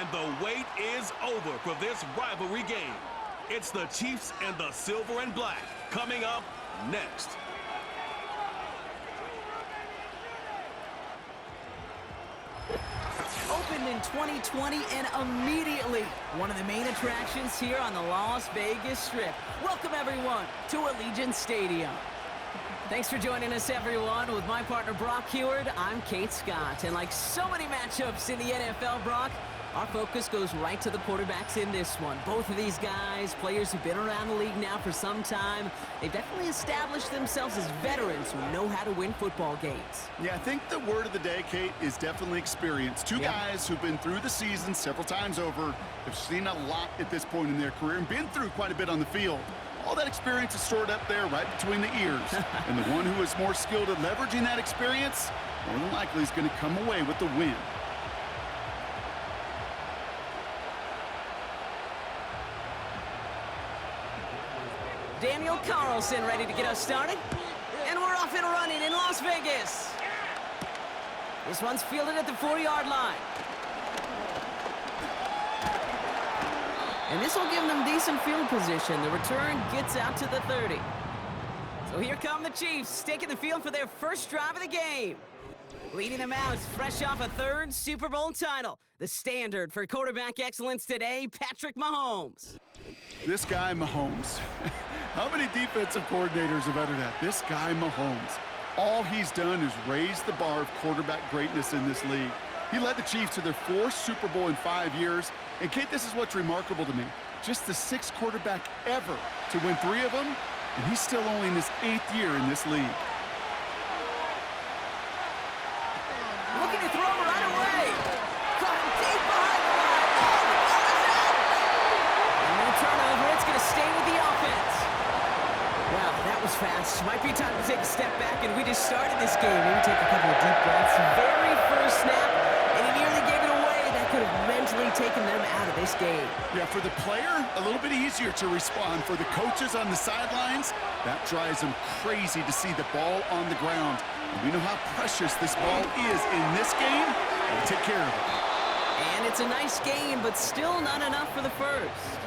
And the wait is over for this rivalry game. It's the Chiefs and the Silver and Black coming up next. Opened in 2020 and immediately one of the main attractions here on the Las Vegas Strip. Welcome everyone to Allegiant Stadium. Thanks for joining us, everyone. With my partner Brock Heward, I'm Kate Scott. And like so many matchups in the NFL, Brock, our focus goes right to the quarterbacks in this one. Both of these guys, players who've been around the league now for some time, they've definitely established themselves as veterans who know how to win football games. Yeah, I think the word of the day, Kate, is definitely experience. Two guys who've been through the season several times over, have seen a lot at this point in their career, and been through quite a bit on the field. All that experience is stored up there right between the ears. And the one who is more skilled at leveraging that experience, more than likely is going to come away with the win. Daniel Carlson ready to get us started. And we're off and running in Las Vegas. This one's fielded at the 4-yard line. And this will give them decent field position. The return gets out to the 30. So here come the Chiefs, taking the field for their first drive of the game. Leading them out, fresh off a third Super Bowl title. The standard for quarterback excellence today, Patrick Mahomes. This guy, Mahomes. How many defensive coordinators have uttered that? This guy, Mahomes. All he's done is raise the bar of quarterback greatness in this league. He led the Chiefs to their 4th Super Bowl in 5 years. And, Kate, this is what's remarkable to me. Just the 6th quarterback ever to win 3 of them, and he's still only in his 8th year in this league. Looking to throw him right away. Caught him deep behind the line. Oh, the ball is out! And no turnover. It's going to stay with the offense. Wow, that was fast. Might be time to take a step back, and we just started this game. Maybe take a couple of deep breaths. Very first snap, and he nearly gave it away. That could have mentally taken them out of this game. Yeah, for the player, a little bit easier to respond. For the coaches on the sidelines, that drives them crazy to see the ball on the ground. And we know how precious this ball is in this game. We'll take care of it. And it's a nice game, but still not enough for the first.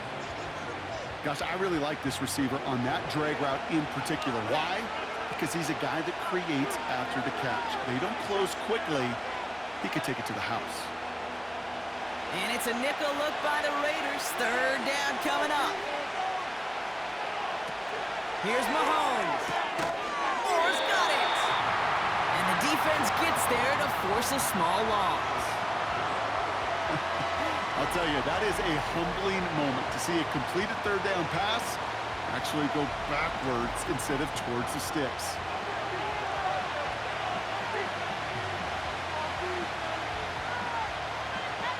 Gosh, I really like this receiver on that drag route in particular. Why? Because he's a guy that creates after the catch. They don't close quickly. He could take it to the house. And it's a nickel look by the Raiders. 3rd down coming up. Here's Mahomes. Moore's got it. And the defense gets there to force a small loss. I'll tell you, that is a humbling moment to see a completed 3rd down pass actually go backwards instead of towards the sticks.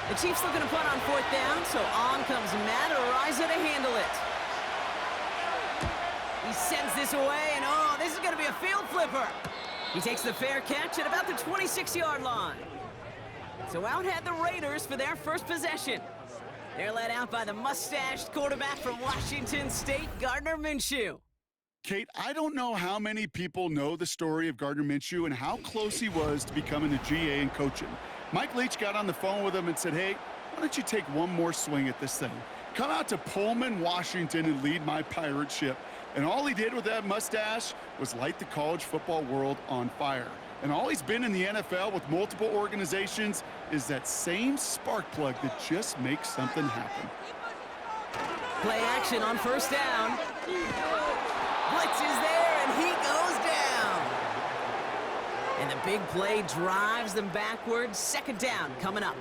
The Chiefs looking to punt on 4th down, so on comes Matt Araiza to handle it. He sends this away, and oh, this is going to be a field flipper. He takes the fair catch at about the 26-yard line. So out had the Raiders for their first possession. They're led out by the mustached quarterback from Washington State, Gardner Minshew. Kate, I don't know how many people know the story of Gardner Minshew and how close he was to becoming a GA and coaching. Mike Leach got on the phone with him and said, hey, why don't you take one more swing at this thing? Come out to Pullman, Washington, and lead my pirate ship. And all he did with that mustache was light the college football world on fire. And all he's been in the NFL with multiple organizations is that same spark plug that just makes something happen. Play action on 1st down. Blitz is there, and he goes down. And the big play drives them backwards. 2nd down coming up.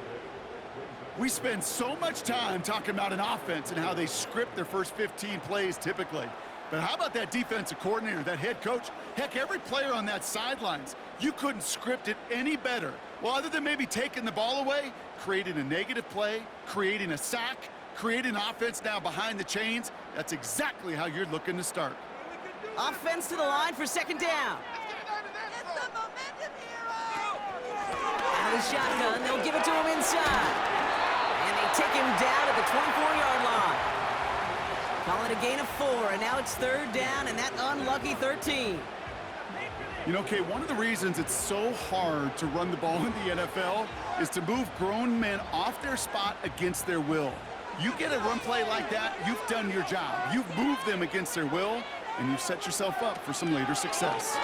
We spend so much time talking about an offense and how they script their first 15 plays typically. But how about that defensive coordinator, that head coach? Heck, every player on that sidelines, you couldn't script it any better. Well, other than maybe taking the ball away, creating a negative play, creating a sack, creating offense now behind the chains, that's exactly how you're looking to start. Offense to the line for 2nd down. Out of the shotgun, they'll give it to him inside. And they take him down at the 24-yard line. Call it a gain of 4, and now it's 3rd down, and that unlucky 13. You know, Kate, one of the reasons it's so hard to run the ball in the NFL is to move grown men off their spot against their will. You get a run play like that, you've done your job. You've moved them against their will, and you've set yourself up for some later success.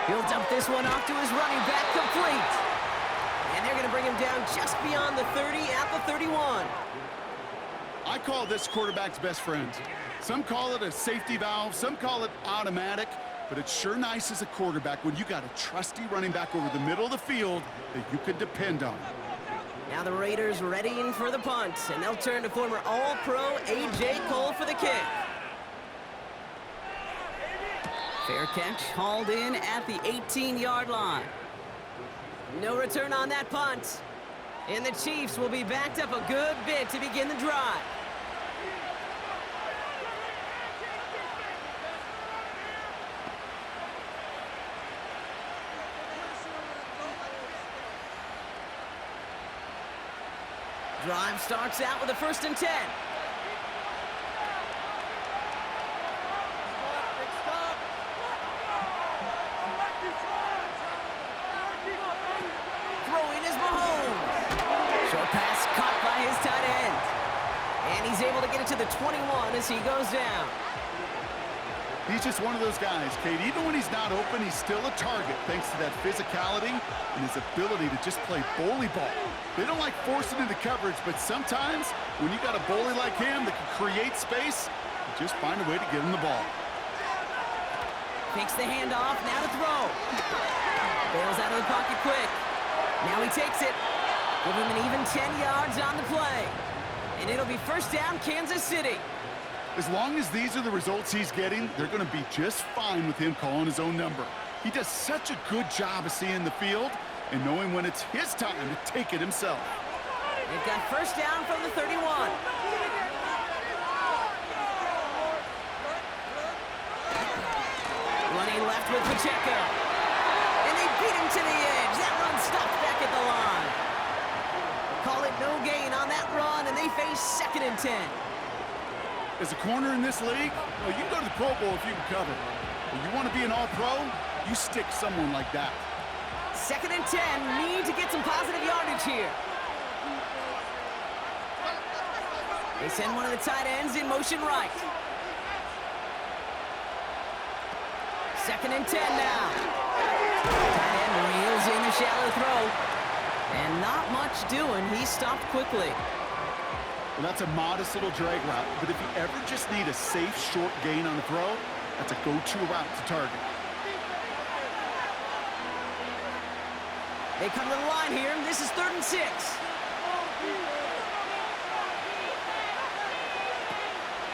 He'll dump this one off to his running back, complete. And they're going to bring him down just beyond the 30 at the 31. I call this quarterback's best friend. Some call it a safety valve, some call it automatic, but it's sure nice as a quarterback when you got a trusty running back over the middle of the field that you can depend on. Now the Raiders readying for the punt, and they'll turn to former All-Pro A.J. Cole for the kick. Fair catch, hauled in at the 18-yard line. No return on that punt. And the Chiefs will be backed up a good bit to begin the drive. Drive starts out with a 1st and 10. Throwing is Mahomes. Short pass caught by his tight end. And he's able to get it to the 21 as he goes down. He's just one of those guys, Kate. Even when he's not open, he's still a target thanks to that physicality and his ability to just play bully ball. They don't like forcing into coverage, but sometimes when you got a bully like him that can create space, you just find a way to get him the ball. Takes the handoff, now to throw. Bails out of the pocket quick. Now he takes it. Give him an even 10 yards on the play. And it'll be 1st down, Kansas City. As long as these are the results he's getting, they're going to be just fine with him calling his own number. He does such a good job of seeing the field and knowing when it's his time to take it himself. They've got 1st down from the 31. Running left with Pacheco. And they beat him to the edge. That run stopped back at the line. Call it no gain on that run, and they face 2nd and 10. As a corner in this league, well, you can go to the Pro Bowl if you can cover. But you want to be an all-pro, you stick someone like that. 2nd and 10, need to get some positive yardage here. They send one of the tight ends in motion right. 2nd and 10 now. Tight end reels in the shallow throw. And not much doing. He stopped quickly. Well, that's a modest little drag route, but if you ever just need a safe, short gain on the throw, that's a go-to route to target. They come to the line here. This is 3rd and 6.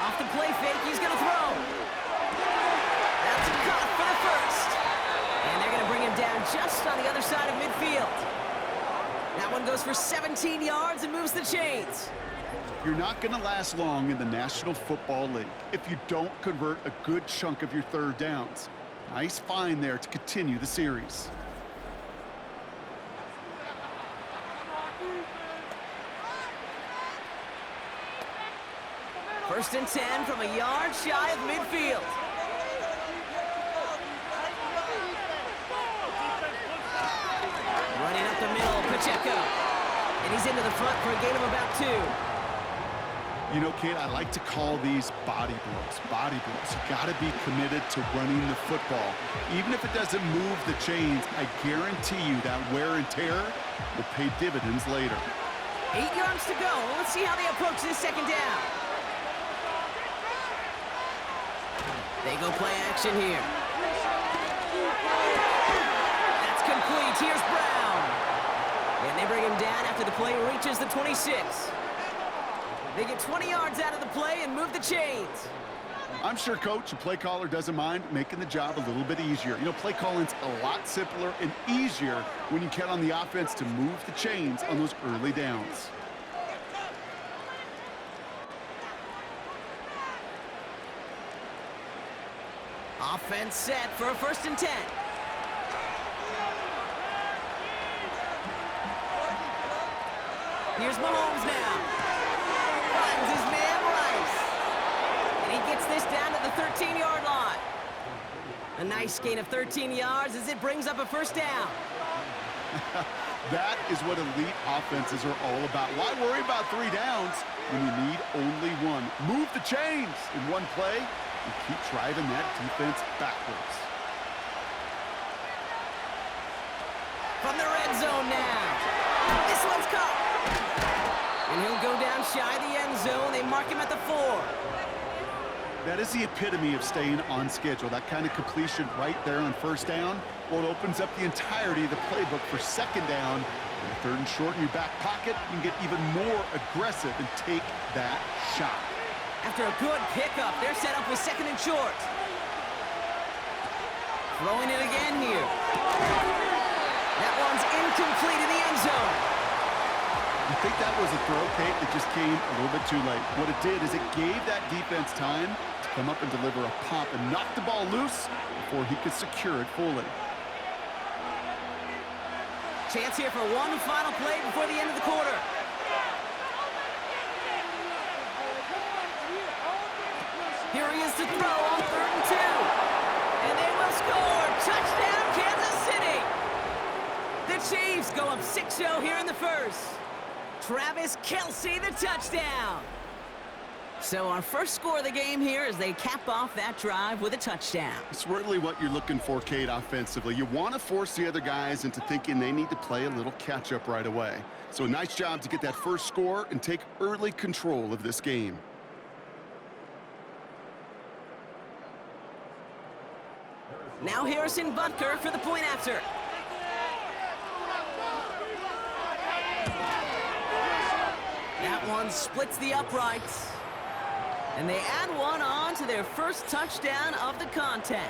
Off the play fake, he's going to throw. That's a cut for the 1st. And they're going to bring him down just on the other side of midfield. That one goes for 17 yards and moves the chains. You're not going to last long in the National Football League if you don't convert a good chunk of your 3rd downs. Nice find there to continue the series. First and 10 from a yard shy of midfield. Running up the middle, Pacheco. And he's into the front for a gain of about 2. You know, Kate, I like to call these body blows. Body blows. You got to be committed to running the football. Even if it doesn't move the chains, I guarantee you that wear and tear will pay dividends later. 8 yards to go. Let's see how they approach this 2nd down. They go play action here. That's complete. Here's Brown. And they bring him down after the play reaches the 26. They get 20 yards out of the play and move the chains. I'm sure coach and play caller doesn't mind making the job a little bit easier. You know, play calling's a lot simpler and easier when you count on the offense to move the chains on those early downs. Offense set for a 1st and 10. Here's Mahomes now. Finds his man Rice. And he gets this down to the 13-yard line. A nice gain of 13 yards as it brings up a first down. That is what elite offenses are all about. Why worry about 3 downs when you need only 1? Move the chains in one play and keep driving that defense backwards. From the red zone now. This one's caught. And he'll go down shy of the end zone. They mark him at the 4. That is the epitome of staying on schedule. That kind of completion right there on first down, well, it opens up the entirety of the playbook for second down. And 3rd and short in your back pocket, you can get even more aggressive and take that shot. After a good pickup, they're set up with 2nd and short. Throwing it again here. That one's incomplete in the end zone. I think that was a throw, Kate, that just came a little bit too late. What it did is it gave that defense time to come up and deliver a pop and knock the ball loose before he could secure it fully. Chance here for one final play before the end of the quarter. Here he is to throw on 3rd and 2. And they will score. Touchdown, Kansas City. The Chiefs go up 6-0 here in the first. Travis Kelce, the touchdown. So our first score of the game here as they cap off that drive with a touchdown. It's really what you're looking for, Kate, offensively. You want to force the other guys into thinking they need to play a little catch-up right away. So a nice job to get that first score and take early control of this game. Now Harrison Butker for the point after. That one splits the uprights. And they add one on to their first touchdown of the contest.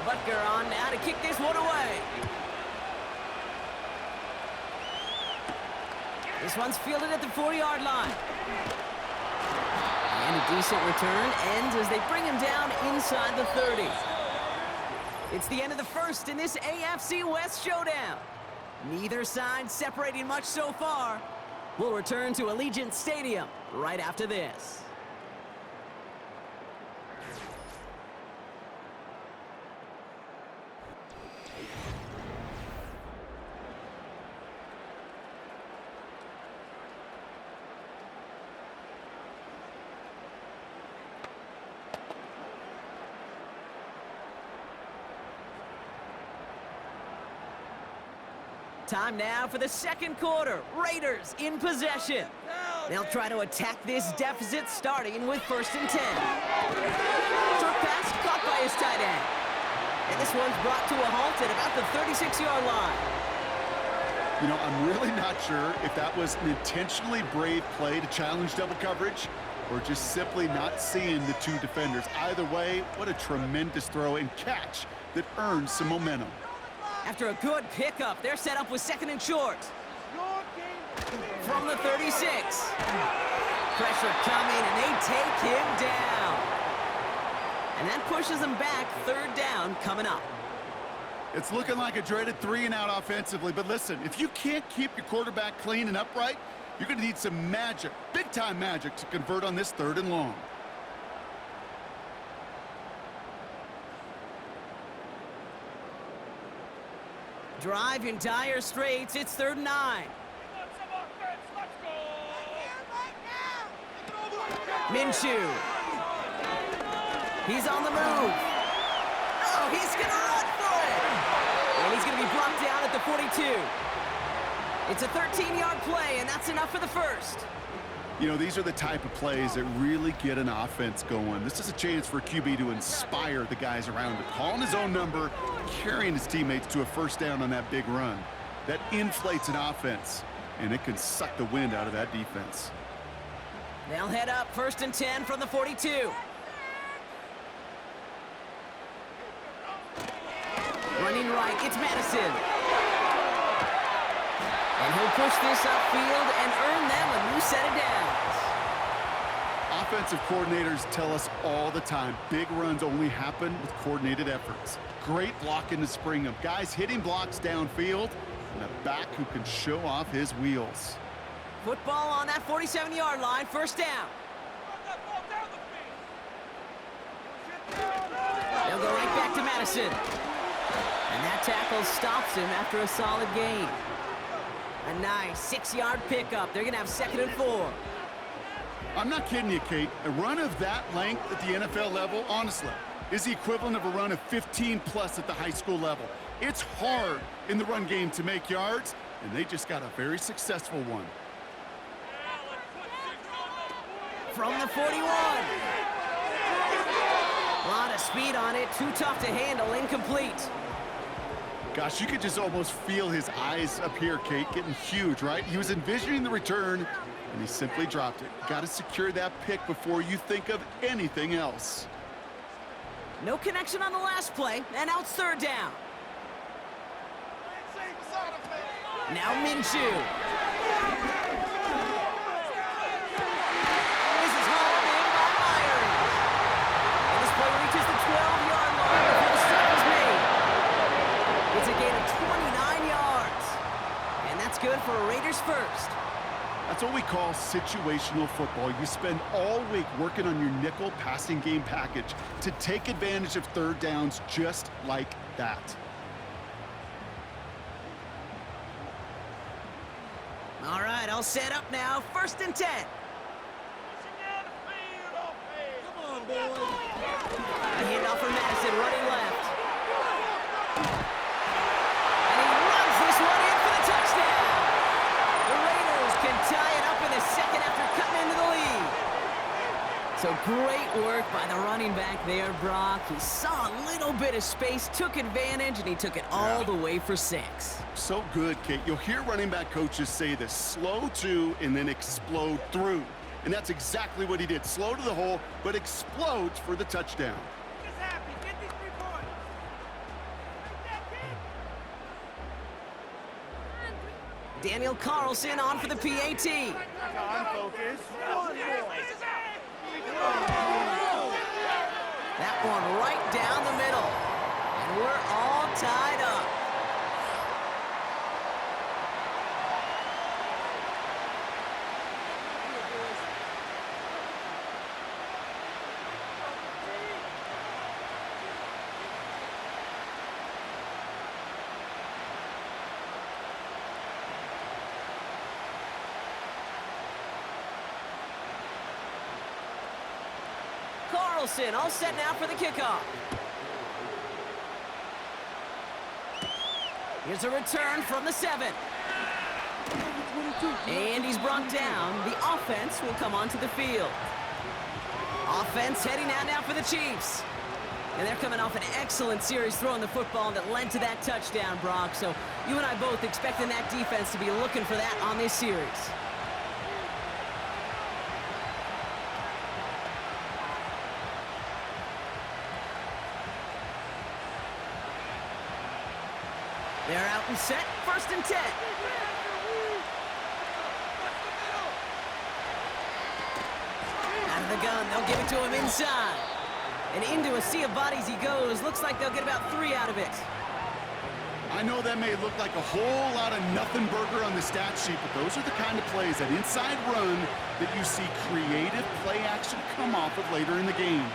Butker on now to kick this one away. This one's fielded at the 4-yard line. And a decent return ends as they bring him down inside the 30. It's the end of the first in this AFC West showdown. Neither side separating much so far. We'll return to Allegiant Stadium right after this. Time now for the second quarter. Raiders in possession. They'll try to attack this deficit starting with 1st and 10. Short pass caught by his tight end. And this one's brought to a halt at about the 36-yard line. You know, I'm really not sure if that was an intentionally brave play to challenge double coverage or just simply not seeing the 2 defenders. Either way, what a tremendous throw and catch that earns some momentum. After a good pickup, they're set up with 2nd and short. From the 36. Pressure coming, and they take him down. And that pushes them back. 3rd down coming up. It's looking like a dreaded 3-and-out offensively, but listen, if you can't keep your quarterback clean and upright, you're going to need some magic, big-time magic, to convert on this 3rd and long. Drive in dire straits. It's 3rd and 9. Minshew. He's on the move. Oh, he's going to run for it. And he's going to be brought down at the 42. It's a 13-yard play, and that's enough for the first. You know, these are the type of plays that really get an offense going. This is a chance for a QB to inspire the guys around him. Calling his own number, carrying his teammates to a first down on that big run. That inflates an offense, and it can suck the wind out of that defense. They'll head up 1st and 10 from the 42. Running right, it's Madison. And he'll push this upfield and earn them a new set of downs. Offensive coordinators tell us all the time, big runs only happen with coordinated efforts. Great blocking to spring them. Guys hitting blocks downfield, and a back who can show off his wheels. Football on that 47-yard line, first down. They'll go right back to Madison. And that tackle stops him after a solid gain. A nice 6-yard pickup. They're going to have 2nd and 4. I'm not kidding you, Kate. A run of that length at the NFL level, honestly, is the equivalent of a run of 15-plus at the high school level. It's hard in the run game to make yards, and they just got a very successful one. From the 41. A lot of speed on it. Too tough to handle. Incomplete. Gosh, you could just almost feel his eyes up here, Kate, getting huge, right? He was envisioning the return, and he simply dropped it. Got to secure that pick before you think of anything else. No connection on the last play, and now it's 3rd down. Now Minshew. This is hauled in by Myers. And this play reaches the 12-yard line before the stop is made. It's a gain of 29 yards. And that's good for a Raiders first. That's what we call situational football. You spend all week working on your nickel passing game package to take advantage of 3rd downs just like that. All right, all set up now. 1st and 10. Come on, boy. A handoff for Madison, running left. And he runs this one in for the touchdown. The Raiders can tie it up in the 2nd after cutting into the lead. So great work by the running back there, Brock. He saw a little bit of space, took advantage, and he took it all the way for 6. So good, Kate. You'll hear running back coaches say this: slow to and then explode through. And that's exactly what he did. Slow to the hole, but explodes for the touchdown. Get these 3 points. Daniel Carlson on for the PAT. That one right down the middle. And we're all tied up. Carlson all set now for the kickoff. Here's a return from the 7. And he's brought down. The offense will come onto the field. Offense heading out now for the Chiefs. And they're coming off an excellent series throwing the football that led to that touchdown, Brock. So you and I both expecting that defense to be looking for that on this series. They're out and set. 1st and 10. Out of the gun. They'll give it to him inside. And into a sea of bodies he goes. Looks like they'll get about 3 out of it. I know that may look like a whole lot of nothing burger on the stat sheet, but those are the kind of plays, that inside run, that you see creative play action come off of later in the game.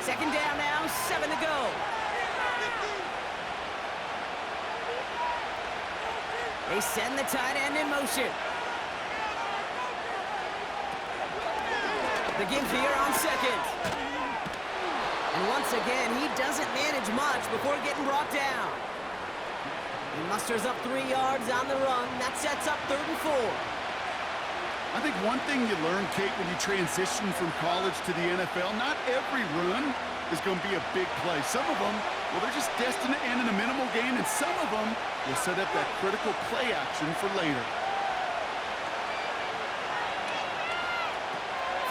2nd down now. 7 to go. They send the tight end in motion. The give here on 2nd. And once again, he doesn't manage much before getting brought down. He musters up 3 yards on the run. That sets up 3rd and 4. I think one thing you learn, Kate, when you transition from college to the NFL, not every run is going to be a big play. Some of them, well, they're just destined to end in a minimal gain, and some of them will set up that critical play action for later.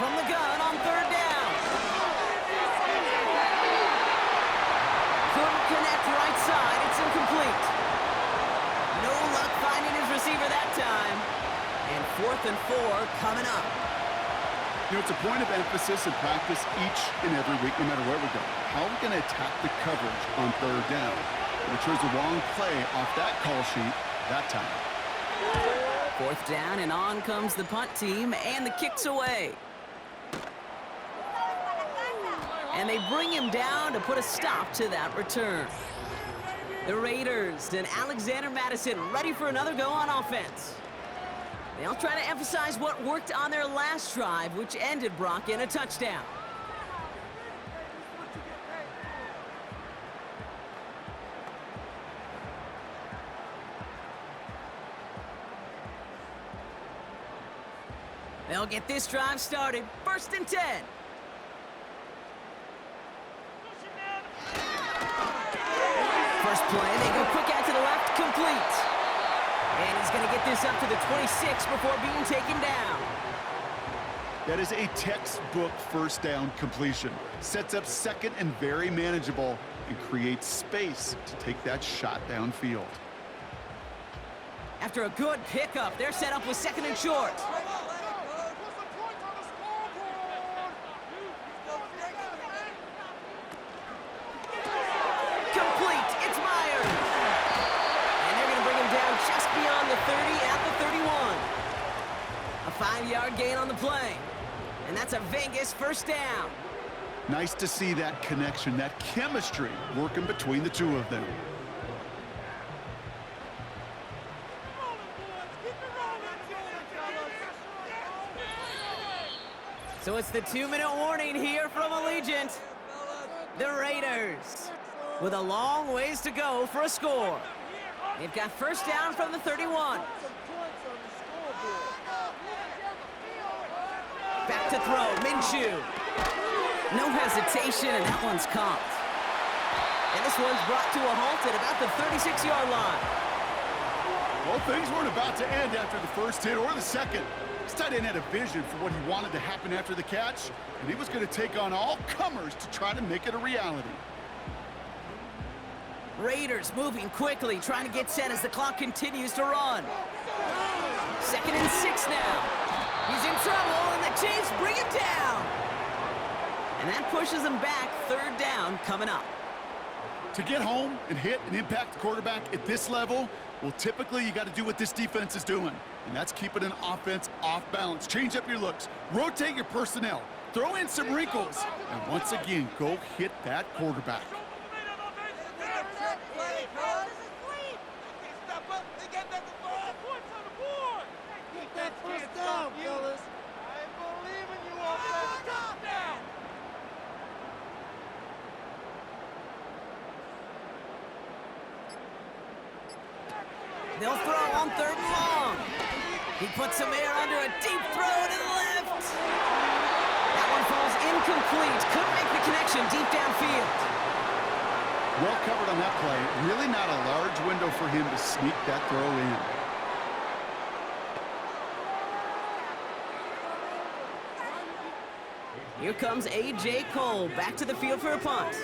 From the gun on 3rd down. Couldn't connect right side. It's incomplete. No luck finding his receiver that time. And 4th and 4 coming up. You know, it's a point of emphasis in practice each and every week, no matter where we go. How are we going to attack the coverage on 3rd down? And it chose the wrong play off that call sheet that time. 4th down, and on comes the punt team, and the kick's away. And they bring him down to put a stop to that return. The Raiders and Alexander Madison ready for another go on offense. They'll try to emphasize what worked on their last drive, which ended Brock in a touchdown. They'll get this drive started. 1st and 10. First play, they go quick out to the left, complete. And he's going to get this up to the 26 before being taken down. That is a textbook 1st down completion. Sets up 2nd and very manageable and creates space to take that shot downfield. After a good pickup, they're set up with 2nd and short. Complete. It's Myers. And they're going to bring him down just beyond the 30 at the 31. A 5-yard gain on the play. And that's a Vegas 1st down. Nice to see that connection, that chemistry working between the two of them. So it's the 2-minute warning here from Allegiant. The Raiders with a long ways to go for a score. They've got 1st down from the 31. Back to throw, Minshew. No hesitation, and that one's caught. And this one's brought to a halt at about the 36-yard line. Well, things weren't about to end after the first hit or the second. This tight end had a vision for what he wanted to happen after the catch, and he was going to take on all comers to try to make it a reality. Raiders moving quickly, trying to get set as the clock continues to run. 2nd and 6 now. He's in trouble, and the Chiefs bring him down. And that pushes him back. 3rd down coming up. To get home and hit and impact the quarterback at this level, well, typically you got to do what this defense is doing, and that's keeping an offense off balance. Change up your looks, rotate your personnel, throw in some wrinkles, and once again, go hit that quarterback. They'll throw on 3rd and long. He puts some air under a deep throw to the left. That one falls incomplete. Couldn't make the connection deep downfield. Well covered on that play. Really not a large window for him to sneak that throw in. Here comes A.J. Cole back to the field for a punt.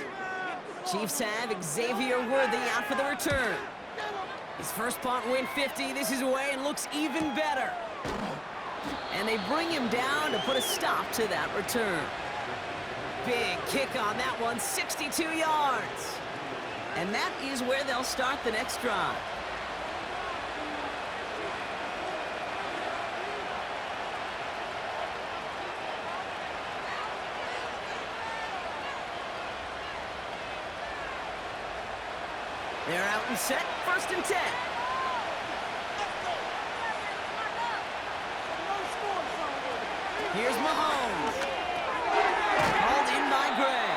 Chiefs have Xavier Worthy out for the return. His first punt went 50. This is away and looks even better. And they bring him down to put a stop to that return. Big kick on that one, 62 yards. And that is where they'll start the next drive. They're out and set, 1st and 10. Here's Mahomes. Hauled in by Gray.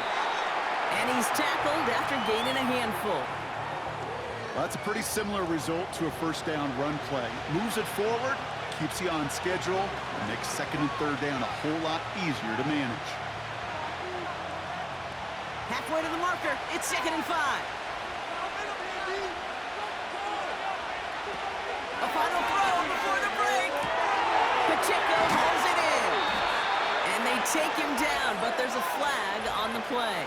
And he's tackled after gaining a handful. Well, that's a pretty similar result to a 1st down run play. Moves it forward, keeps you on schedule, and makes 2nd and 3rd down a whole lot easier to manage. Halfway to the marker, it's 2nd and 5. A final throw before the break. Pacheco hauls it in. And they take him down, but there's a flag on the play.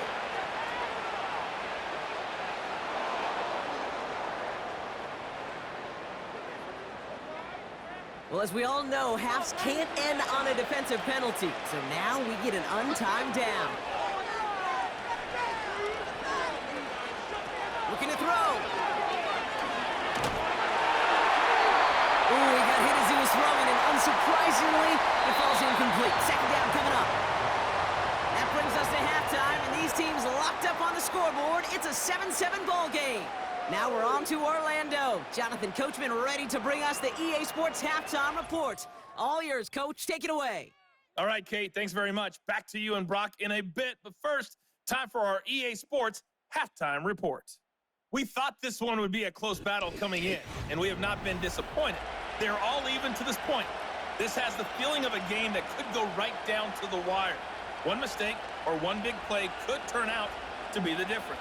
Well, as we all know, halves can't end on a defensive penalty. So now we get an untimed down. Looking to throw. Ooh, he got hit as he was throwing, and unsurprisingly, it falls incomplete. Second down coming up. That brings us to halftime, and these teams locked up on the scoreboard. It's a 7-7 ball game. Now we're on to Orlando. Jonathan Coachman ready to bring us the EA Sports Halftime Report. All yours, Coach. Take it away. All right, Kate, thanks very much. Back to you and Brock in a bit. But first, time for our EA Sports Halftime Report. We thought this one would be a close battle coming in, and we have not been disappointed. They're all even to this point. This has the feeling of a game that could go right down to the wire. One mistake or one big play could turn out to be the difference.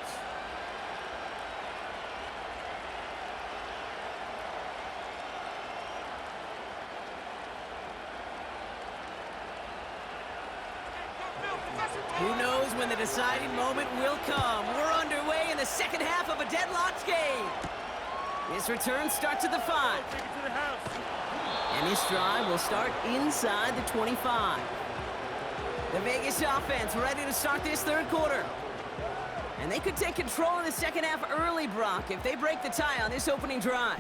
Who knows when the deciding moment will come? We're underway in the second half of a deadlocked game. This return starts at the 5. And this drive will start inside the 25. The Vegas offense ready to start this third quarter. And they could take control in the second half early, Brock, if they break the tie on this opening drive.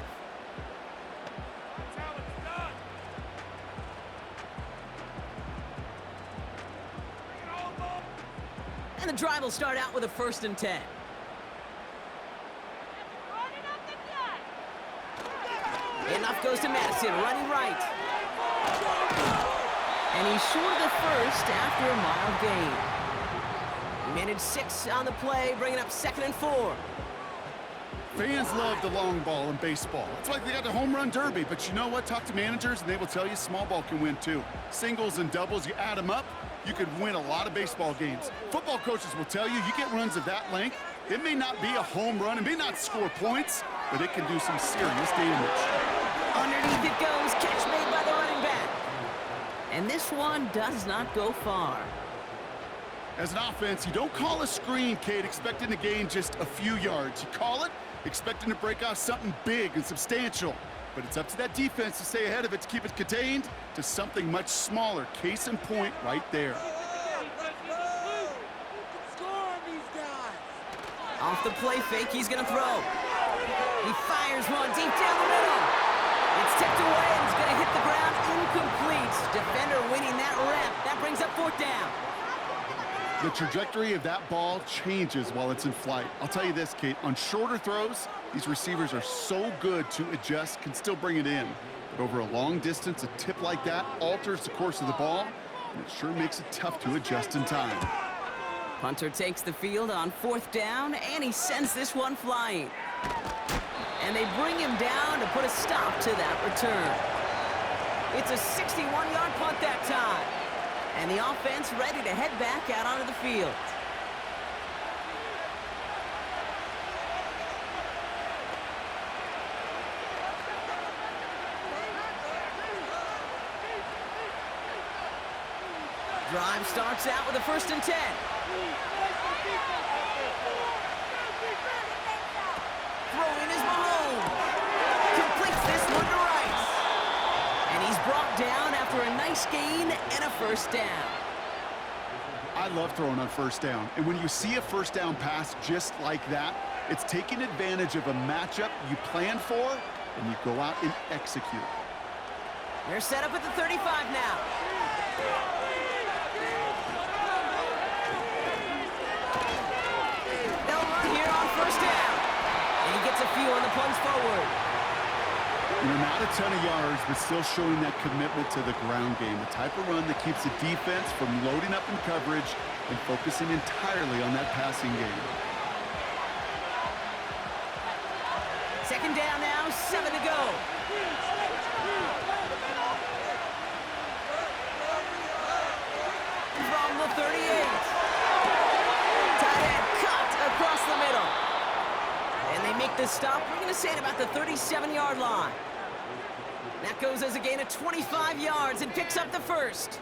And the drive will start out with a 1st and 10. Enough goes to Madison, running right. And he's short of the first after a mild gain. He managed 6 on the play, bringing up 2nd and 4. Fans love the long ball in baseball. It's like they got the home run derby, but you know what? Talk to managers and they will tell you small ball can win too. Singles and doubles, you add them up, you could win a lot of baseball games. Football coaches will tell you get runs of that length. It may not be a home run, it may not score points, but it can do some serious damage. Underneath it goes, catch made by the running back. And this one does not go far. As an offense, you don't call a screen, Kate, expecting to gain just a few yards. You call it expecting to break out something big and substantial. But it's up to that defense to stay ahead of it, to keep it contained to something much smaller. Case in point right there. Off the play fake, he's going to throw. He fires one deep down the middle. It's tipped away and it's going to hit the ground incomplete. Defender winning that rep. That brings up 4th down. The trajectory of that ball changes while it's in flight. I'll tell you this, Kate, on shorter throws, these receivers are so good to adjust, can still bring it in. But over a long distance, a tip like that alters the course of the ball, and it sure makes it tough to adjust in time. Punter takes the field on 4th down, and he sends this one flying. And they bring him down to put a stop to that return. It's a 61-yard punt that time. And the offense ready to head back out onto the field. Drive starts out with a 1st and 10. Throwing is Mahomes. Completes this one to Rice. And he's brought down after a nice gain and a 1st down. I love throwing on 1st down. And when you see a 1st down pass just like that, it's taking advantage of a matchup you plan for, and you go out and execute. They're set up at the 35 now. They'll run here on 1st down. And he gets a few on the plunge forward. Not a ton of yards, but still showing that commitment to the ground game. The type of run that keeps the defense from loading up in coverage and focusing entirely on that passing game. 2nd down now, 7 to go. From the 38. Tight end cut across the middle. And they make the stop. We're going to say it about the 37-yard line. That goes as a gain of 25 yards and picks up the 1st.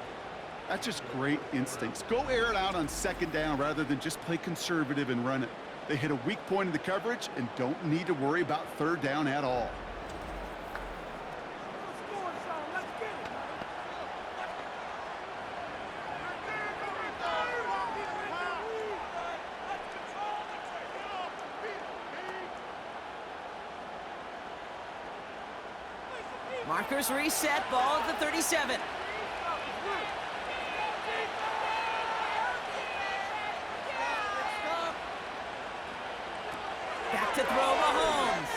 That's just great instincts. Go air it out on 2nd down rather than just play conservative and run it. They hit a weak point in the coverage and don't need to worry about 3rd down at all. Markers reset, ball at the 37. Back to throw Mahomes.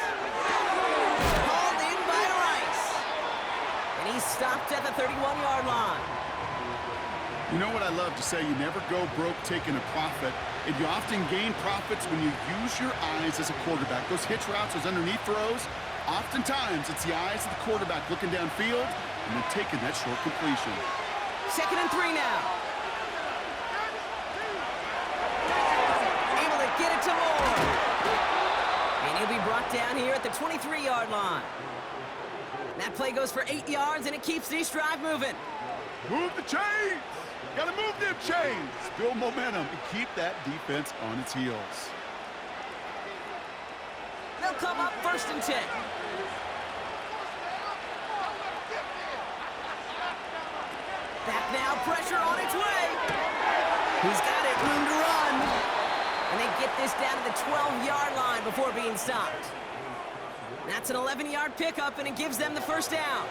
Hauled in by Rice. And he's stopped at the 31-yard line. You know what I love to say? You never go broke taking a profit, and you often gain profits when you use your eyes as a quarterback. Those hitch routes, those underneath throws, oftentimes it's the eyes of the quarterback looking downfield and then taking that short completion. 2nd and 3 now. Able to get it to Moore. And he'll be brought down here at the 23-yard line. That play goes for 8 yards, and it keeps this drive moving. Move the chains! Got to move them chains! Build momentum and keep that defense on its heels. They'll come up 1st and 10. Back now, pressure on its way. He's got it, room to run. And they get this down to the 12-yard line before being stopped. That's an 11-yard pickup, and it gives them the first down.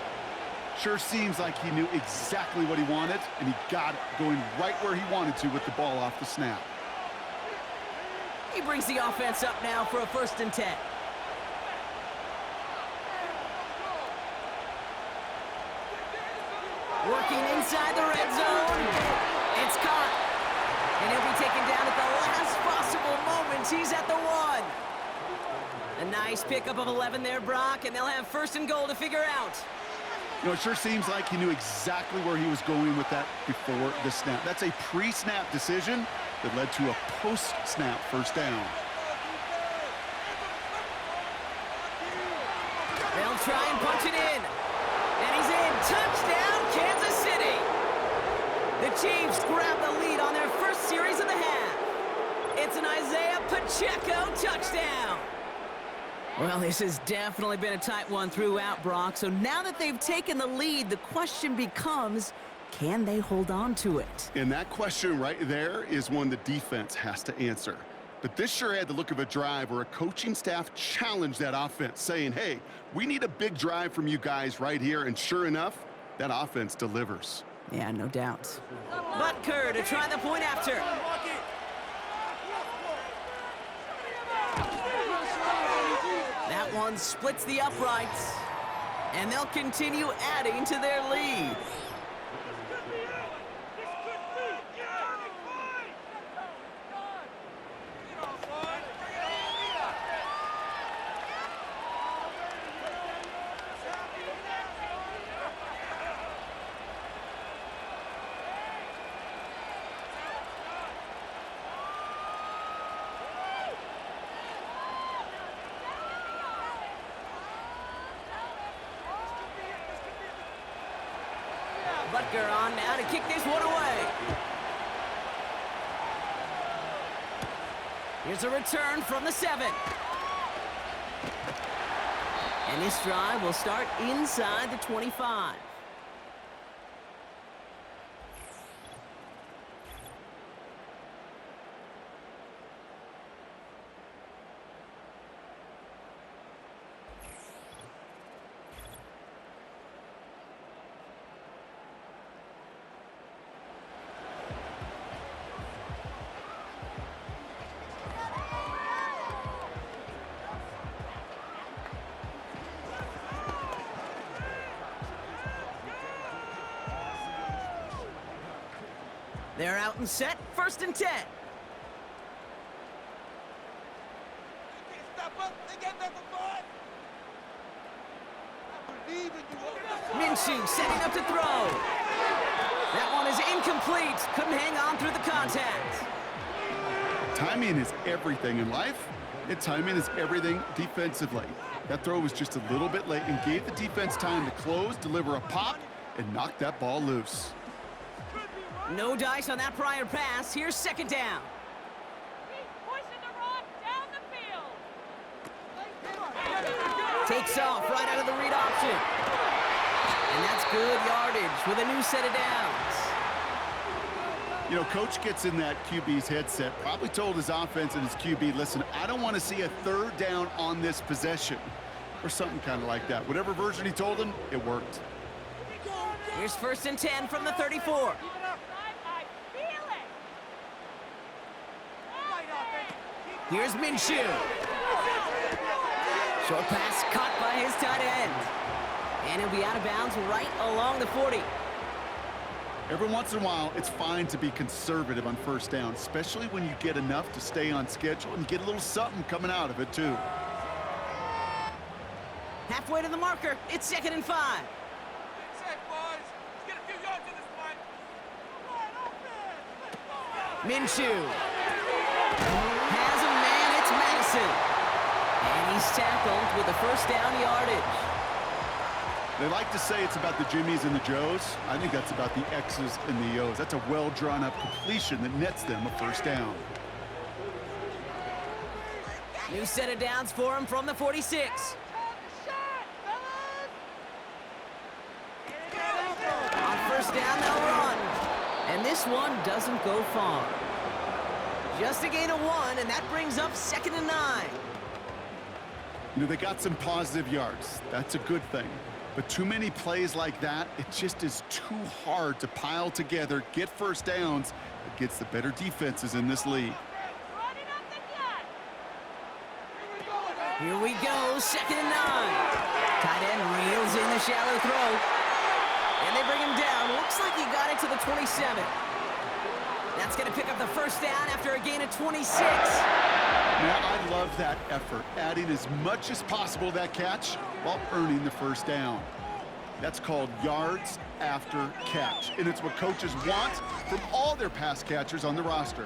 Sure seems like he knew exactly what he wanted, and he got it going right where he wanted to with the ball off the snap. He brings the offense up now for a 1st and 10. Working inside the red zone. It's caught. And he'll be taken down at the last possible moment. He's at the 1. A nice pickup of 11 there, Brock, and they'll have 1st and goal to figure out. You know, it sure seems like he knew exactly where he was going with that before the snap. That's a pre-snap decision that led to a post-snap first down. They'll try and punch it in. And he's in. Touchdown, Kansas City. The Chiefs grab the lead on their first series of the half. It's an Isaiah Pacheco touchdown. Well, this has definitely been a tight one throughout, Brock. So now that they've taken the lead, the question becomes, can they hold on to it? And that question right there is one the defense has to answer. But this sure had the look of a drive where a coaching staff challenged that offense, saying, hey, we need a big drive from you guys right here. And sure enough, that offense delivers. Yeah, no doubt. Butker to try the point after. That one splits the uprights, and they'll continue adding to their lead. Butker on now to kick this one away. Here's a return from the 7. And this drive will start inside the 25. They're out and set, 1st and 10. Minshew setting up to throw. That one is incomplete. Couldn't hang on through the contact. Timing is everything in life, and timing is everything defensively. That throw was just a little bit late and gave the defense time to close, deliver a pop, and knock that ball loose. No dice on that prior pass. Here's 2nd down. Pushing the rock down the field. Takes off right out of the read option. And that's good yardage with a new set of downs. You know, coach gets in that QB's headset, probably told his offense and his QB, listen, I don't want to see a 3rd down on this possession. or something kind of like that. Whatever version he told him, it worked. Here's 1st and 10 from the 34. I feel it. Here's Minshew. Short pass caught by his tight end. And he'll be out of bounds right along the 40. Every once in a while, it's fine to be conservative on 1st down, especially when you get enough to stay on schedule and get a little something coming out of it, too. Halfway to the marker, it's 2nd and 5. Minshew has a man, it's Madison. And he's tackled with the 1st down yardage. They like to say it's about the Jimmies and the Joes. I think that's about the X's and the O's. That's a well-drawn-up completion that nets them a 1st down. New set of downs for him from the 46. On 1st down, they'll run. And this one doesn't go far. Just a gain of 1, and that brings up 2nd and 9. You know, they got some positive yards. That's a good thing. But too many plays like that, it just is too hard to pile together, get 1st downs against the better defenses in this league. Here we go, 2nd and 9. Tight end reels in the shallow throw. And they bring him down. Looks like he got it to the 27. That's going to pick up the 1st down after a gain of 26. Now, I love that effort, adding as much as possible to that catch while earning the 1st down. That's called yards after catch, and it's what coaches want from all their pass catchers on the roster.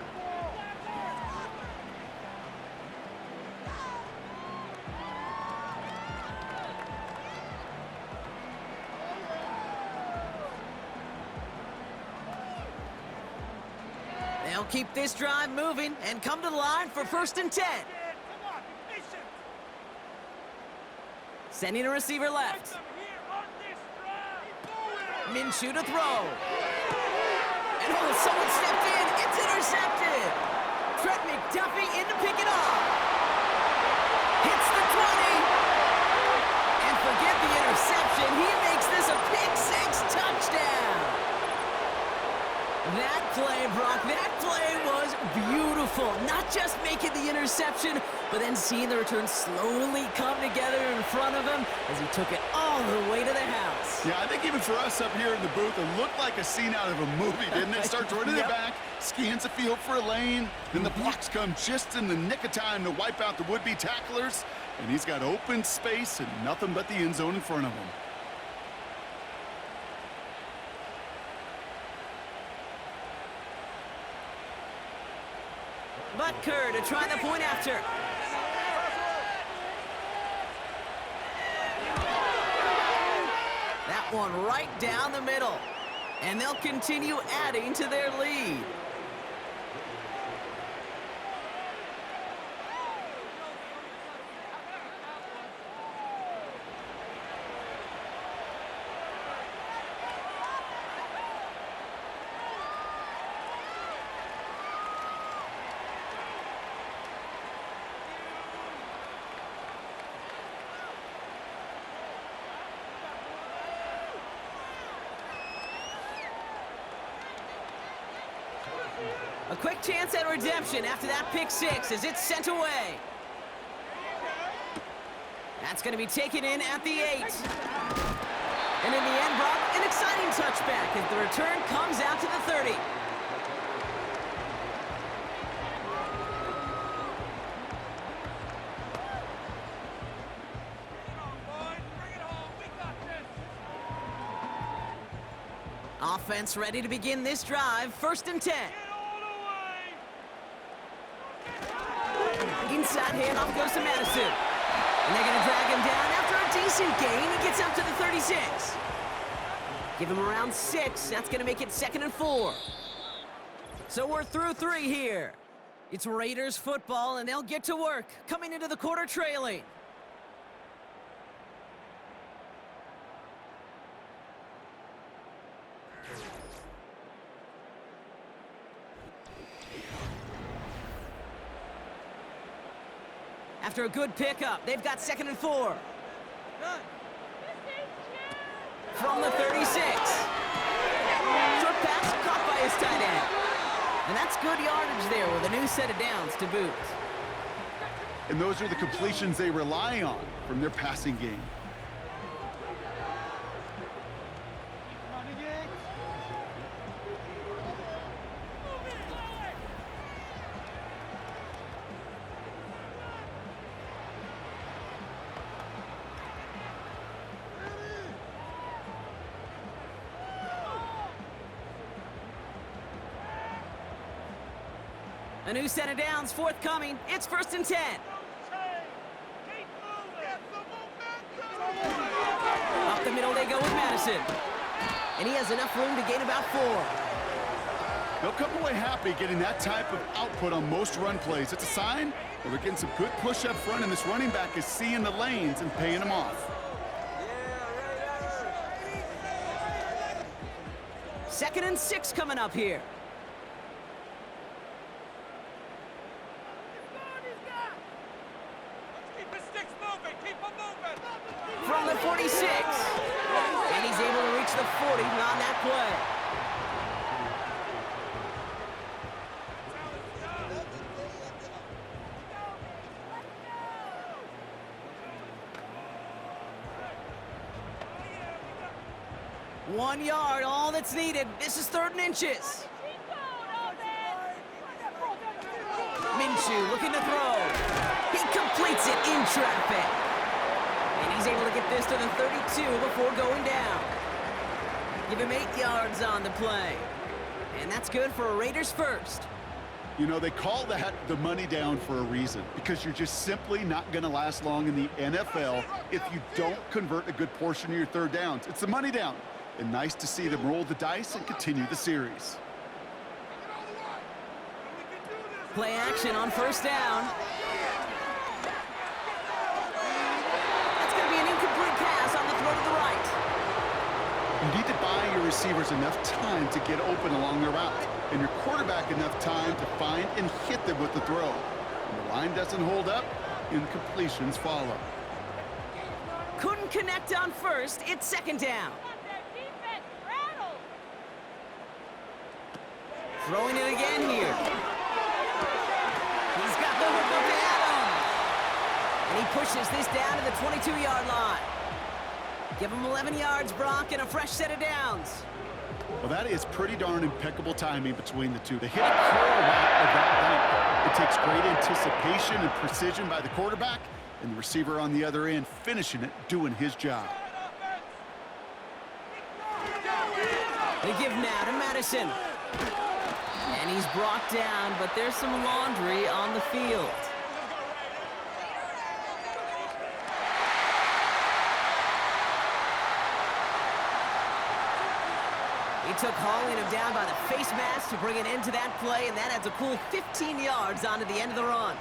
They'll keep this drive moving and come to the line for 1st and 10. Sending a receiver left. Minshew to throw. And oh, someone stepped in. It's intercepted. Trent McDuffie in to pick it off. Hits the 20. And forget the interception. He makes this a pick-6 touchdown. That play, Brock, that play was beautiful. Not just making the interception, but then seeing the return slowly come together in front of him as he took it all the way to the house. Yeah, I think even for us up here in the booth, it looked like a scene out of a movie, didn't it? Starts running Yep. the back, scans the field for a lane, then the blocks come just in the nick of time to wipe out the would-be tacklers, and he's got open space and nothing but the end zone in front of him. Butker to try the point after. That one right down the middle. And they'll continue adding to their lead. A quick chance at redemption after that pick-6 as it's sent away. That's going to be taken in at the 8. And in the end, Brock, an exciting touchback as the return comes out to the 30. Offense ready to begin this drive. 1st and 10. Inside handoff goes to Madison. And they're going to drag him down after a decent gain. He gets up to the 36. Give him around 6. That's going to make it 2nd and 4. So we're through 3 here. It's Raiders football, and they'll get to work, coming into the quarter trailing. After a good pickup, they've got 2nd and 4. From the 36. Short pass caught by his tight end. And that's good yardage there with a new set of downs to boot. And those are the completions they rely on from their passing game. A new set of downs forthcoming. It's 1st and 10. Up the middle they go with Madison. And he has enough room to gain about 4. They'll come away happy getting that type of output on most run plays. It's a sign that they're getting some good push up front, and this running back is seeing the lanes and paying them off. 2nd and 6 coming up here. From the 46. And he's able to reach the 40 on that play. One yard, all that's needed. This is 3rd and inches. Minshew looking to throw. He completes it in traffic. And he's able to get this to the 32 before going down. Give him 8 yards on the play. And that's good for a Raiders first. You know, they call that the money down for a reason, because you're just simply not going to last long in the NFL if you don't convert a good portion of your 3rd downs. It's the money down. And nice to see them roll the dice and continue the series. Play action on 1st down. That's going to be an incomplete pass on the throw to the right. You need to buy your receivers enough time to get open along their route, and your quarterback enough time to find and hit them with the throw. When the line doesn't hold up, incompletions follow. Couldn't connect on 1st. It's 2nd down. Throwing it again here. He's got the hook up to Adams. And he pushes this down to the 22-yard line. Give him 11 yards, Brock, and a fresh set of downs. Well, that is pretty darn impeccable timing between the two. They hit a curl route of that length. It takes great anticipation and precision by the quarterback, and the receiver on the other end finishing it, doing his job. They give now to Madison. And he's brought down, but there's some laundry on the field. He took hauling him down by the face mask to bring an end to that play, and that adds a cool 15 yards onto the end of the run.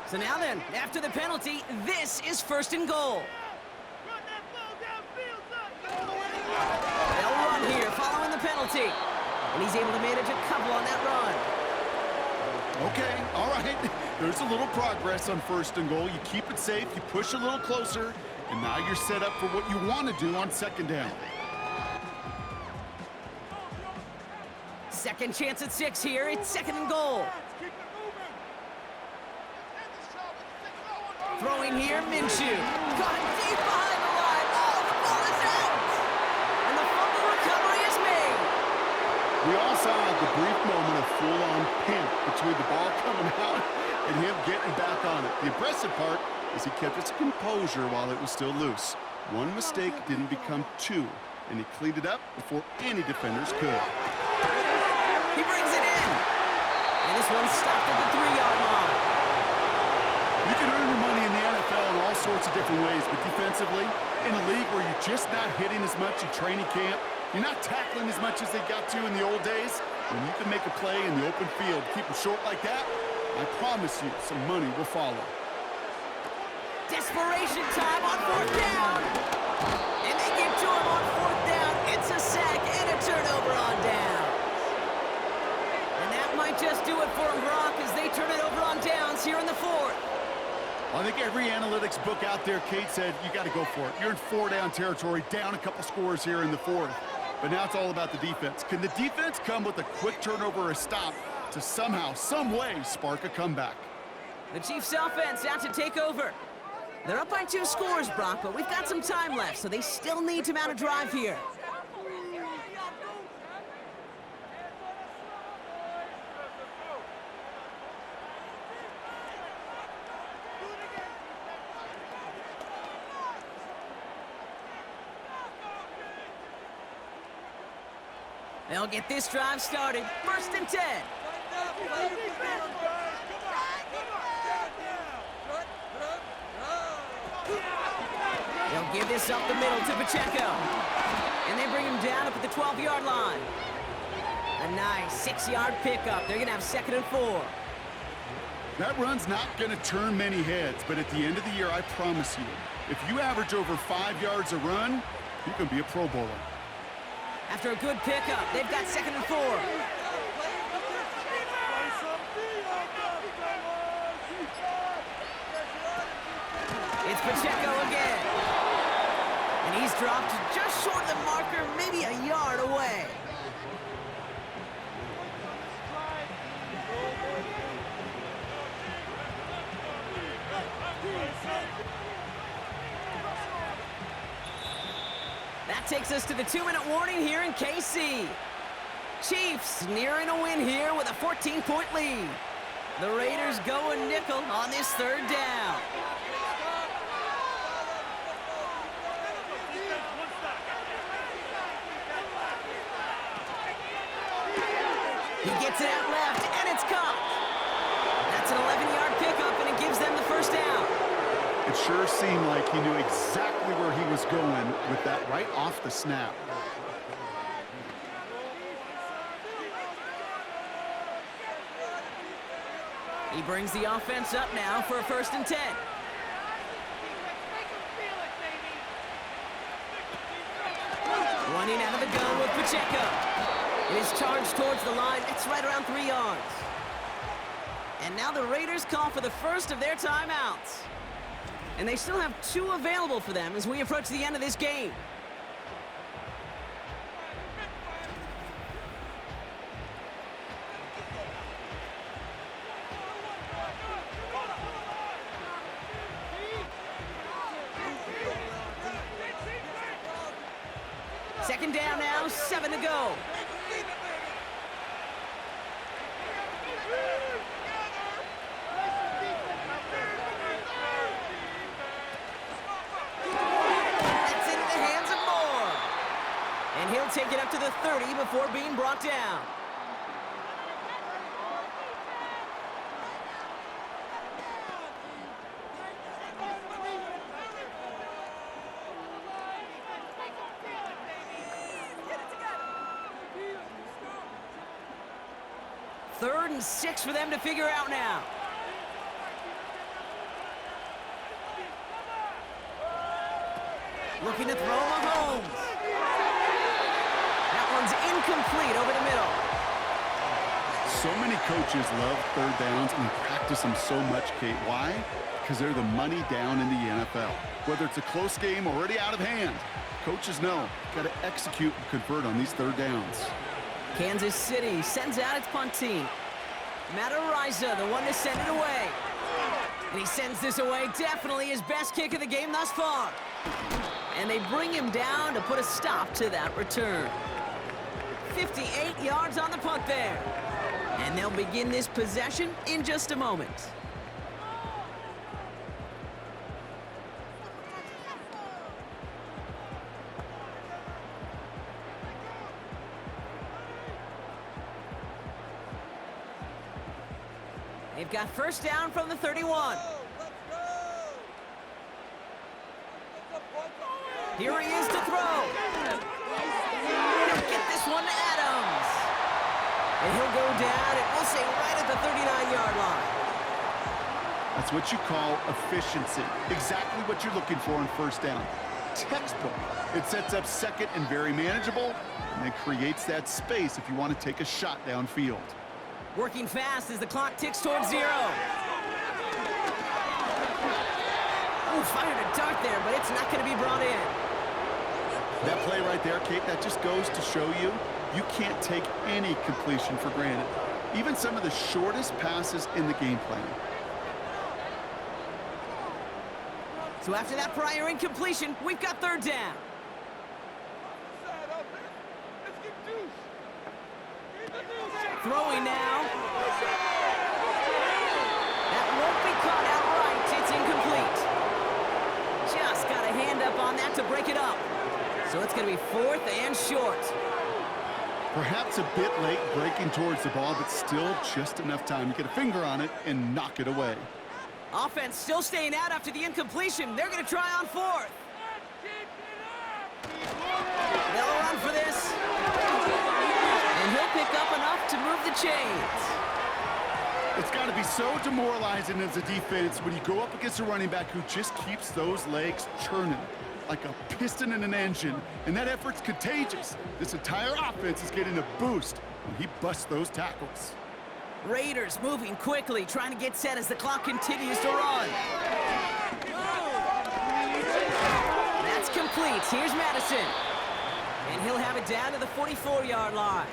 So now then, after the penalty, this is 1st and goal. They'll run here following the penalty. And he's able to manage a couple on that run. Okay, all right. There's a little progress on 1st and goal. You keep it safe, you push a little closer, and now you're set up for what you want to do on 2nd down. 2nd chance at 6 here. It's 2nd and goal. Throwing here, Minshew. Got it deep behind the line. Oh, the ball is out. And the fumble recovery is made. We all saw the brief moment of full-on panic between the ball coming out and him getting back on it. The impressive part is he kept his composure while it was still loose. One mistake didn't become 2, and he cleaned it up before any defenders could. He brings it in. And this one's stopped at the 3-yard line. You can earn your money in the NFL in all sorts of different ways, but defensively, in a league where you're just not hitting as much in training camp, you're not tackling as much as they got to in the old days, when you can make a play in the open field, keep them short like that, I promise you some money will follow. Desperation time on 4th down. And they get to him on 4th down. It's a sack and a turnover on down. And that might just do it for him, Brock, as they turn it over on downs here in the 4th. I think every analytics book out there, Kate, said you got to go for it. You're in 4-down territory, down a couple scores here in the fourth. But now it's all about the defense. Can the defense come with a quick turnover or a stop to somehow, some way, spark a comeback? The Chiefs offense out to take over. They're up by 2 scores, Brock, but we've got some time left, so they still need to mount a drive here. They'll get this drive started. 1st and 10. They'll give this up the middle to Pacheco. And they bring him down up at the 12-yard line. A nice 6-yard pickup. They're going to have 2nd and 4. That run's not going to turn many heads, but at the end of the year, I promise you, if you average over 5 yards a run, you can be a Pro Bowler. After a good pickup, they've got 2nd and 4. It's Pacheco again. And he's dropped just short of the marker, maybe a yard away. That takes us to the 2-minute warning here in KC. Chiefs nearing a win here with a 14-point lead. The Raiders going nickel on this 3rd down. He gets it out left, and it's caught. That's an 11-yard pickup, and it gives them the 1st down. It sure seemed like he knew exactly where he was going with that right off the snap. He brings the offense up now for a 1st and 10. Running out of the gun with Pacheco. It is charged towards the line. It's right around 3 yards. And now the Raiders call for the first of their timeouts. And they still have 2 available for them as we approach the end of this game. Second down now, 7 to go. That's into the hands of Moore. And he'll take it up to the 30 before being brought down. Third and 6 for them to figure out now. Looking to throw Mahomes. That one's incomplete over the middle. So many coaches love 3rd downs and practice them so much, Kate. Why? Because they're the money down in the NFL. Whether it's a close game already out of hand, coaches know got to execute and convert on these 3rd downs. Kansas City sends out its punt team. Matt Ariza, the one to send it away. And he sends this away, definitely his best kick of the game thus far. And they bring him down to put a stop to that return. 58 yards on the punt there. And they'll begin this possession in just a moment. They've got first down from the 31. Here he is to throw. He'll get this one to Adams. And he'll go down, and we'll say right at the 39-yard line. That's what you call efficiency. Exactly what you're looking for on 1st down. Textbook. It sets up 2nd and very manageable, and it creates that space if you want to take a shot downfield. Working fast as the clock ticks towards 0. Ooh, fired a dart there, but it's not going to be brought in. That play right there, Kate, that just goes to show you, you can't take any completion for granted. Even some of the shortest passes in the game plan. So after that prior incompletion, we've got third down. Throwing now. That won't be caught outright. It's incomplete. Just got a hand up on that to break it up. So it's going to be fourth and short. Perhaps a bit late breaking towards the ball, but still just enough time to get a finger on it and knock it away. Offense still staying out after the incompletion. They're going to try on fourth. They'll run for this. And he'll pick up enough to move the chains. It's got to be so demoralizing as a defense when you go up against a running back who just keeps those legs churning like a piston in an engine, and that effort's contagious. This entire offense is getting a boost when he busts those tackles. Raiders moving quickly, trying to get set as the clock continues to run. That's complete. Here's Madison. And he'll have it down to the 44-yard line.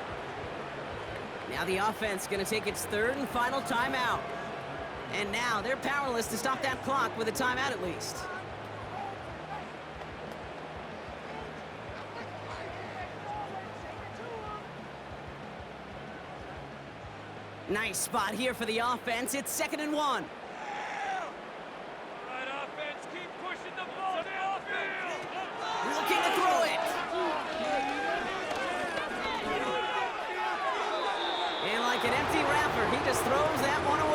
Now the offense going to take its third and final timeout. And now they're powerless to stop that clock with a timeout at least. Nice spot here for the offense. It's 2nd and 1. All right, offense, keep pushing the ball downfield. Looking to throw it. And like an empty wrapper, he just throws that one away.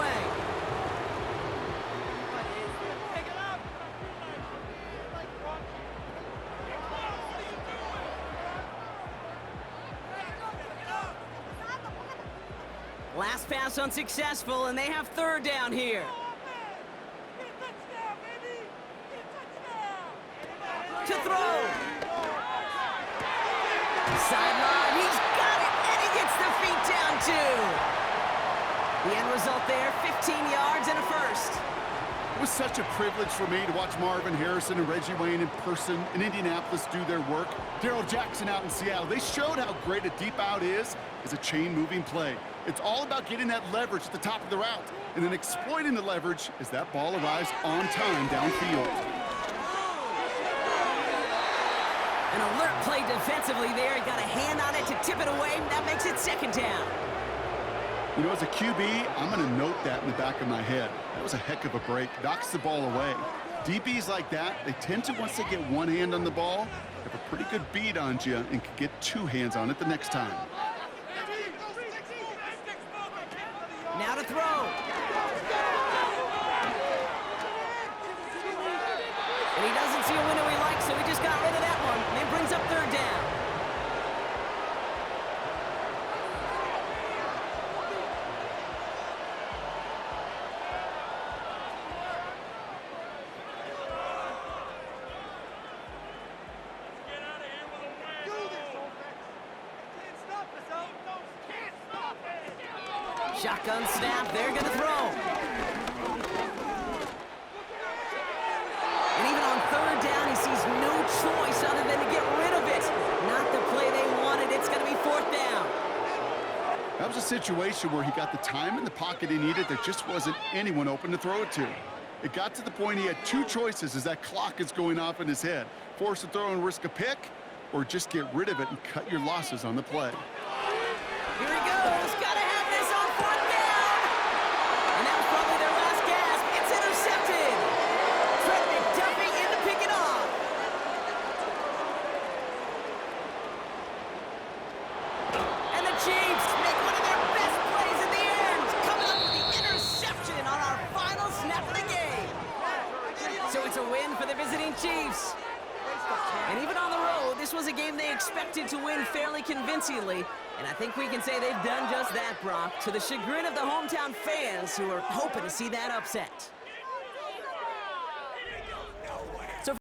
Last pass unsuccessful, and they have third down here. To throw. Sideline, he's got it, and he gets the feet down too. The end result there, 15 yards and a first. It was such a privilege for me to watch Marvin Harrison and Reggie Wayne in person in Indianapolis do their work. Darrell Jackson out in Seattle. They showed how great a deep out is as a chain-moving play. It's all about getting that leverage at the top of the route and then exploiting the leverage as that ball arrives on time downfield. An alert play defensively there. He got a hand on it to tip it away. That makes it 2nd down. You know, as a QB, I'm going to note that in the back of my head. That was a heck of a break. Knocks the ball away. DBs like that, they tend to, once they get one hand on the ball, have a pretty good beat on you and can get two hands on it the next time. Now to throw. And he doesn't see a window he likes, so he just got rid of that one. And it brings up third down. Shotgun snap, they're going to throw. And even on third down, he sees no choice other than to get rid of it. Not the play they wanted. It's going to be 4th down. That was a situation where he got the time in the pocket he needed. There just wasn't anyone open to throw it to. It got to the point he had two choices as that clock is going off in his head. Force to throw and risk a pick, or just get rid of it and cut your losses on the play. Here he goes. Got to have this on 4th down. And that was probably their last gasp. It's intercepted. Trent McDuffie in to pick it off. And the Chiefs make one of their best plays in the end, coming up with the interception on our final snap of the game. So it's a win for the visiting Chiefs. And even on the road, this was a game they expected to win fairly convincingly. And I think we can say they've done just that, Brock, to the chagrin of the hometown fans who are hoping to see that upset.